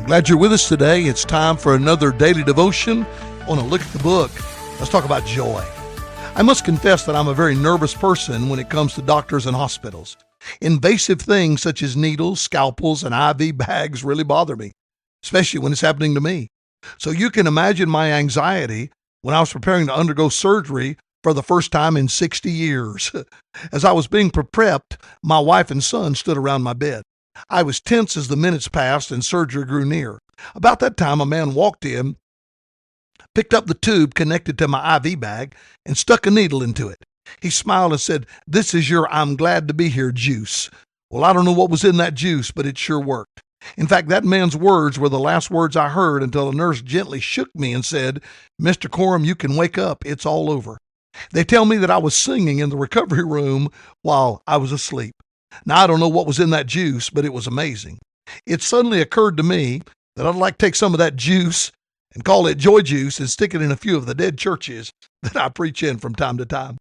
Glad you're with us today. It's time for another daily devotion. I want to look at the book. Let's talk about joy. I must confess that I'm a very nervous person when it comes to doctors and hospitals. Invasive things such as needles, scalpels, and IV bags really bother me, especially when it's happening to me. So you can imagine my anxiety when I was preparing to undergo surgery for the first time in 60 years. As I was being prepped, my wife and son stood around my bed. I was tense as the minutes passed and surgery grew near. About that time, a man walked in, picked up the tube connected to my IV bag, and stuck a needle into it. He smiled and said, "This is your I'm glad to be here juice." Well, I don't know what was in that juice, but it sure worked. In fact, that man's words were the last words I heard until a nurse gently shook me and said, "Mr. Corum, you can wake up. It's all over." They tell me that I was singing in the recovery room while I was asleep. Now, I don't know what was in that juice, but it was amazing. It suddenly occurred to me that I'd like to take some of that juice and call it joy juice and stick it in a few of the dead churches that I preach in from time to time.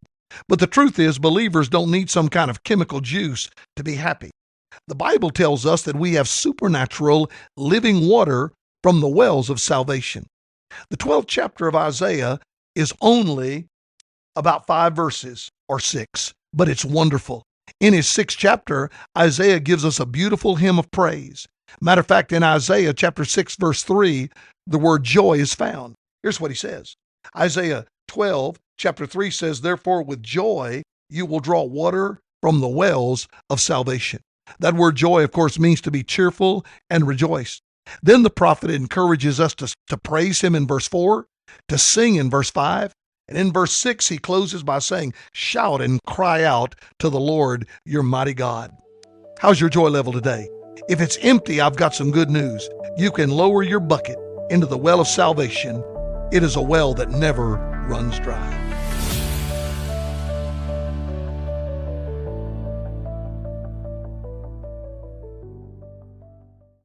But the truth is, believers don't need some kind of chemical juice to be happy. The Bible tells us that we have supernatural living water from the wells of salvation. The 12th chapter of Isaiah is only about 5 verses or 6, but it's wonderful. In his 6th chapter, Isaiah gives us a beautiful hymn of praise. Matter of fact, in Isaiah chapter 6, verse 3, the word joy is found. Here's what he says. Isaiah 12, chapter 3 says, "Therefore with joy you will draw water from the wells of salvation." That word joy, of course, means to be cheerful and rejoice. Then the prophet encourages us to praise him in verse 4, to sing in verse 5, and in verse 6, he closes by saying, "Shout and cry out to the Lord, your mighty God." How's your joy level today? If it's empty, I've got some good news. You can lower your bucket into the well of salvation. It is a well that never runs dry.